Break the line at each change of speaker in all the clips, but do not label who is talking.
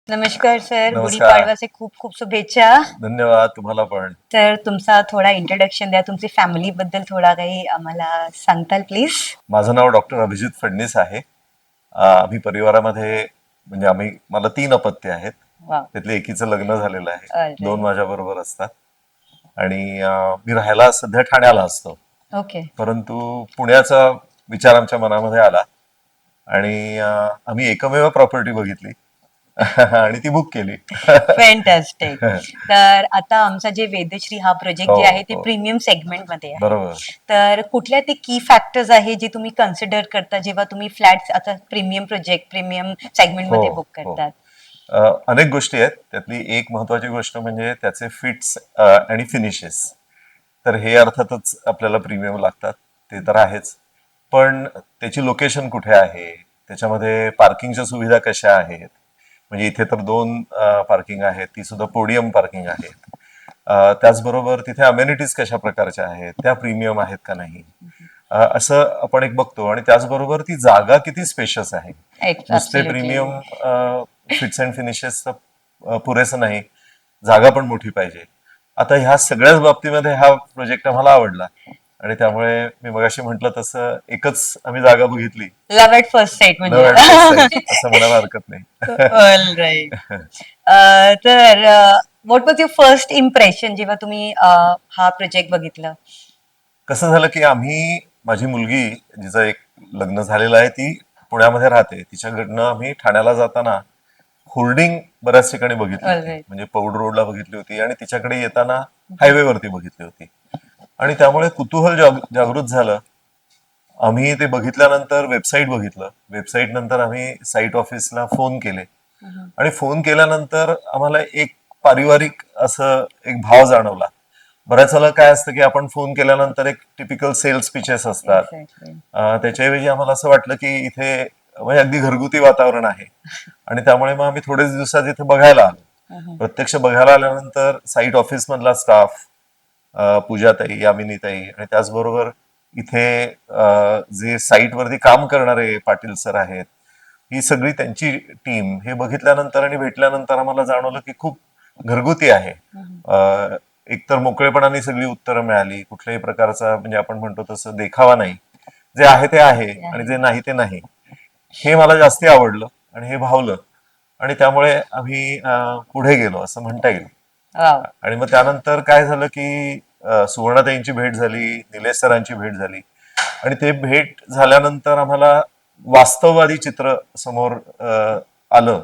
नमस्कार सर,
नमस्कार.
गुढीपाडव्याचे खूप खूप शुभेच्छा.
धन्यवाद तुम्हाला पण.
तर तुमचा थोडा इंट्रोडक्शन द्या, तुमची फॅमिली बद्दल थोडा काही आम्हाला सांगताल प्लीज?
माझं नाव डॉक्टर अभिजित फडणीस आहे. आम्ही परिवारामध्ये म्हणजे मला 3 अपत्य आहेत.
वाव.
त्यातले एकीचं लग्न झालेलं आहे. 2
ऑलराईट.
माझ्याबरोबर असतात. आणि मी राहायला सध्या ठाण्याला असतो.
ओके.
परंतु पुण्याचा विचार आमच्या मनामध्ये आला आणि आम्ही एकमेव प्रॉपर्टी बघितली आणि ती बुक केली.
फॅन्टास्टिक. तर आता आमचा जे वेदश्री हा प्रोजेक्ट
हो,
जे आहे ते
हो.
प्रीमियम सेगमेंट मध्ये आहे.
बरोबर.
तर कुठल्या ते की फॅक्टर्स आहे जे तुम्ही कन्सिडर करता जेव्हा तुम्ही फ्लॅट्स आता प्रीमियम प्रोजेक्ट प्रीमियम सेगमेंट
हो,
मध्ये बुक
हो.
करतात?
अनेक गोष्टी आहेत. त्यातली एक महत्वाची गोष्ट म्हणजे त्याचे फिट्स आणि फिनिशेस. तर हे अर्थातच आपल्याला प्रीमियम लागतात, ते तर आहेच. पण त्याची लोकेशन कुठे आहे, त्याच्यामध्ये पार्किंगच्या सुविधा कशा आहेत, म्हणजे इथे तर 2 पार्किंग आहेत, ती सुद्धा पोडियम पार्किंग आहेत. त्याचबरोबर तिथे अमेनिटीज कशा प्रकारच्या आहेत, त्या प्रीमियम आहेत का नाही, असं आपण एक बघतो. आणि त्याचबरोबर ती जागा किती स्पेशस आहे. नुसते
absolutely.
Premium fits and finishes पुरेसं नाही, जागा पण मोठी पाहिजे. आता ह्या सगळ्याच बाबतीमध्ये हा प्रोजेक्ट आम्हाला आवडला आणि त्यामुळे मी मगाशी म्हटलं तसं एकच आम्ही जागा बघितली.
Love at first sight
love
म्हणजे.
ॲट फर्स्ट साईट असं म्हणायला हरकत नाही.
All right. तर what was your first impression जेव्हा तुम्ही हा प्रोजेक्ट बघितलं?
कसं झालं की माझी मुलगी, जिचं एक लग्न झालेलं आहे, ती पुण्यामध्ये राहते. तिच्याकडनं आम्ही ठाण्याला जाताना होर्डिंग बऱ्याच ठिकाणी बघितली
ऑल
होती.
राईट.
म्हणजे पौड रोडला बघितली होती आणि तिच्याकडे येताना हायवेवरती बघितली होती. आणि त्यामुळे कुतूहल जागृत झालं. आम्ही ते बघितल्यानंतर वेबसाईट बघितलं. वेबसाईट नंतर आम्ही साईट ऑफिसला फोन केले आणि फोन केल्यानंतर आम्हाला एक पारिवारिक असं एक भाव जाणवला. बऱ्याच वेळेला काय असतं की आपण फोन केल्यानंतर एक टिपिकल सेल्स पिचेस असतात.
एक्झॅक्टली.
त्याच्याऐवजी आम्हाला असं वाटलं की इथे म्हणजे अगदी घरगुती वातावरण आहे आणि त्यामुळे मग आम्ही थोडेच दिवसात इथे बघायला आलो. प्रत्यक्ष बघायला आल्यानंतर साईट ऑफिस मधला स्टाफ, पूजाताई, यामिनीताई आणि त्याचबरोबर इथे जे साईट वरती काम करणारे पाटील सर आहेत, ही सगळी त्यांची टीम हे बघितल्यानंतर आणि भेटल्यानंतर आम्हाला जाणवलं की खूप घरगुती आहे. एकतर मोकळेपणाने सगळी उत्तरं मिळाली, कुठल्याही प्रकारचा म्हणजे आपण म्हणतो तसं देखावा नाही. जे आहे ते आहे आणि जे नाही ते नाही. हे मला जास्ती आवडलं आणि हे भावलं आणि त्यामुळे आम्ही पुढे गेलो असं म्हणता येईल.
वाव.
आणि मग त्यानंतर काय झालं की सुवर्णाताईंची भेट झाली, निलेश सरांची भेट झाली आणि ते भेट झाल्यानंतर आम्हाला वास्तववादी चित्र समोर आलं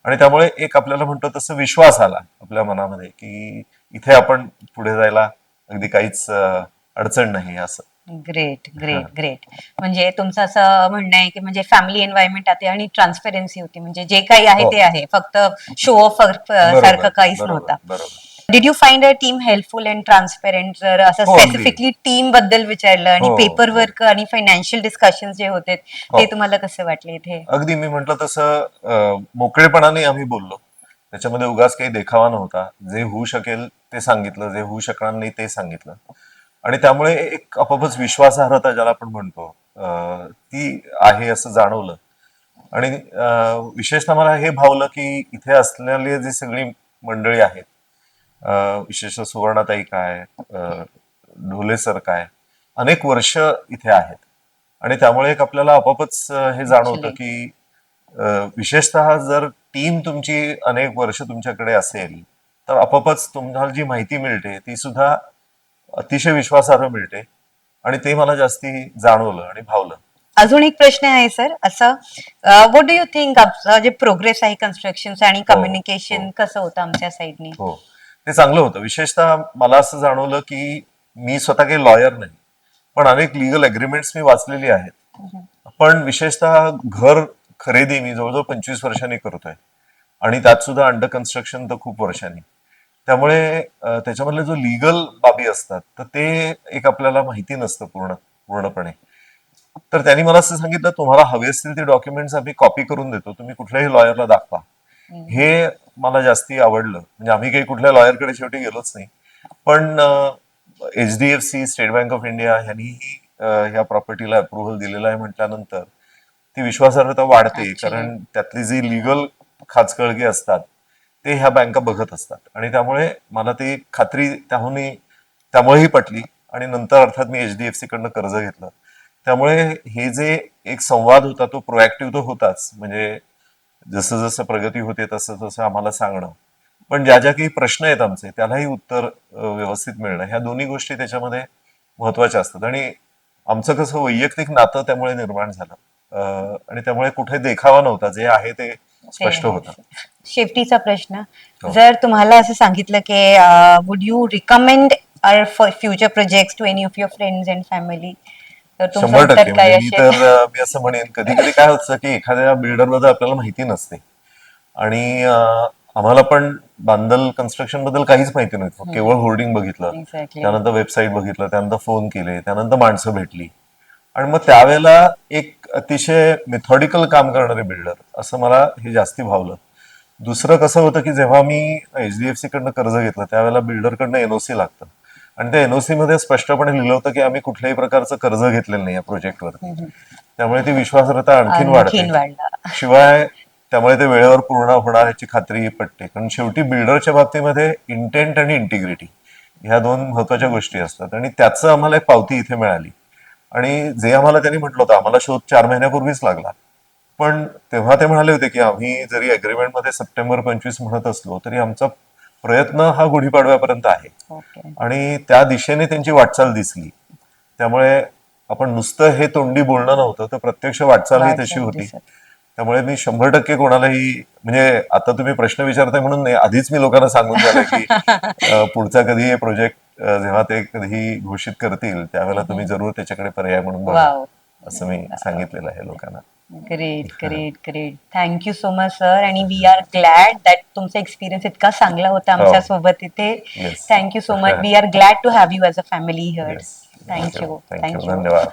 आणि त्यामुळे एक आपल्याला म्हणतो तसं विश्वास आला आपल्या मनामध्ये की इथे आपण पुढे जायला अगदी काहीच अडचण नाही असं.
ग्रेट,
हा.
Great, great. म्हणजे तुमचं असं म्हणणं आहे की म्हणजे फॅमिली एन्व्हायरमेंट आहे आणि ट्रान्सपेरन्सी होती, म्हणजे जे काही आहे
हो,
ते आहे, फक्त शो ऑफ सारखं
बरोबर,
काहीच
बरोबर,
नव्हता.
बरोबर.
Did you find a team helpful and transparent? जर असं
हो, अगदी.
स्पेसिफिकली टीम बद्दल विचारलं आणि
हो,
पेपर
हो,
वर्क आणि फायनान्शियल डिस्कशन जे होते
हो.
ते तुम्हाला कसे वाटले इथे?
अगदी मी म्हंटल तसं मोकळेपणाने आम्ही बोललो. त्याच्यामध्ये उगाच काही देखावा नव्हता. जे होऊ शकेल ते सांगितलं, जे होऊ शकणार नाही ते सांगितलं. आणि त्यामुळे एक आपोआपच विश्वासार्हता ज्याला आपण म्हणतो ती आहे असं जाणवलं. आणि विशेषतः मला हे भावलं की इथे असलेली जी सगळी मंडळी आहेत, विशेषतः सुवर्णाताई काय, ढोले सर काय, अनेक वर्ष इथे आहेत आणि त्यामुळे एक आपल्याला आपोआपच हे जाणवतं
ऍक्च्युली.
की विशेषतः जर टीम तुमची अनेक वर्ष तुमच्याकडे असेल तर आपोआपच तुम्हाला जी माहिती मिळते ती सुद्धा अतिशय विश्वासार्ह मिळते आणि ते मला जास्ती जाणवलं आणि भावलं.
अजून एक प्रश्न आहे सर, असं व्हॉट डू यू थिंक आपलं जे प्रोग्रेस आहे कन्स्ट्रक्शन आणि
हो, हो,
कम्युनिकेशन कसं होतं आमच्या साईडनी?
हो. ते चांगलं होतं. विशेषतः मला असं जाणवलं की मी स्वतः काही लॉयर नाही, पण अनेक लिगल अग्रीमेंट्स मी वाचलेली आहेत. पण विशेषतः घर खरेदी मी जवळजवळ 25 वर्षांनी करतोय आणि त्यात सुद्धा अंडर कन्स्ट्रक्शन तर खूप वर्षांनी. त्यामुळे त्याच्यामधले जो लिगल बाबी असतात तर ते एक आपल्याला माहिती नसतं पूर्णपणे. तर त्यांनी मला असं सांगितलं, तुम्हाला हवे असतील ते डॉक्युमेंट्स आम्ही कॉपी करून देतो, तुम्ही कुठल्याही लॉयरला दाखवा. हे मला जास्ती आवडलं. म्हणजे आम्ही काही कुठल्या लॉयरकडे शेवटी गेलोच नाही. पण HDFC, State Bank of India ह्यांनीही ह्या प्रॉपर्टीला अप्रुव्हल दिलेलं आहे म्हटल्यानंतर ती विश्वासार्हता वाढते.
ऍक्च्युली.
कारण त्यातली जी लिगल खाचकळगे असतात ते ह्या बँका बघत असतात. आणि त्यामुळे मला ती खात्री त्यामुळेही पटली. आणि नंतर अर्थात मी HDFC कडनं कर्ज घेतलं. त्यामुळे हे जे एक संवाद होता तो प्रोएक्टिव्ह तो होताच. म्हणजे जसं जसं प्रगती होते तसं तसं आम्हाला सांगणं, पण ज्या ज्या काही प्रश्न आहेत आमचे त्यालाही उत्तर व्यवस्थित मिळणं, ह्या दोन्ही गोष्टी त्याच्यामध्ये महत्वाच्या असतात. आणि आमचं कसं वैयक्तिक नातं त्यामुळे निर्माण झालं. आणि त्यामुळे कुठे देखावा नव्हता, जे आहे ते स्पष्ट होतं.
शेफ्टीचा प्रश्न,
हो.
जर तुम्हाला असं सांगितलं की would you recommend our future project to any of your friends and family, तर तुमचं
100%
उत्तर काय
म्हणजे मी
असेल?
तर मी असं म्हणेन, कधी कधी काय होतं की एखाद्या बिल्डर बद्दल आपल्याला माहिती नसते. आणि आम्हाला पण बांधल कन्स्ट्रक्शन बद्दल काहीच माहिती नव्हतं. केवळ होर्डिंग बघितलं,
एक्झॅक्टली.
त्यानंतर वेबसाईट बघितलं, त्यानंतर फोन केले, त्यानंतर माणसं भेटली. आणि मग त्यावेळेला एक अतिशय मेथॉडिकल काम करणारे बिल्डर असं मला हे जास्ती भावलं. दुसरं कसं होतं की जेव्हा मी HDFC कडनं कर्ज घेतलं त्यावेळेला बिल्डरकडनं NOC लागतं. आणि त्या NOC मध्ये स्पष्टपणे लिहिलं होतं की आम्ही कुठल्याही प्रकारचं कर्ज घेतलेलं नाही या प्रोजेक्टवरती. त्यामुळे ती विश्वासार्हता आणखीन वाढते.
आणखीन वाढला.
शिवाय त्यामुळे ते वेळेवर पूर्ण होणार याची खात्री पटते. कारण शेवटी बिल्डरच्या बाबतीमध्ये इंटेंट आणि इंटिग्रिटी ह्या दोन महत्वाच्या गोष्टी असतात. आणि त्याचं आम्हाला एक पावती इथे मिळाली. आणि जे आम्हाला त्यांनी म्हटलं होतं, आम्हाला शोध 4 महिन्यापूर्वीच लागला. पण तेव्हा ते म्हणाले होते की आम्ही जरी अग्रीमेंटमध्ये सप्टेंबर 25 म्हणत असलो तरी आमचा प्रयत्न हा गुढीपाडव्यापर्यंत आहे.
ओके.
आणि त्या दिशेने त्यांची वाटचाल दिसली. त्यामुळे आपण नुसतं हे तोंडी बोलणं नव्हतं, तर प्रत्यक्ष वाटचालही तशी होती.
दिसत.
त्यामुळे मी 100% कोणालाही, म्हणजे आता तुम्ही प्रश्न विचारताय म्हणून नाही, आधीच मी लोकांना सांगून झालंय की पुढचा कधी हे प्रोजेक्ट जेव्हा ते कधी घोषित करतील त्यावेळेला तुम्ही जरूर त्याच्याकडे पर्याय म्हणून बघा,
वाव.
असं मी सांगितलेलं आहे लोकांना.
Great great great, thank you so much sir. आणि वी आर ग्लॅड दॅट तुमचा एक्सपिरियन्स इतका चांगला होता आमच्या सोबत इथे.
Yes.
Thank you so much. We are glad to have you as a family here.
Yes.
Thank you
thank you,
thank you.
धन्यवाद.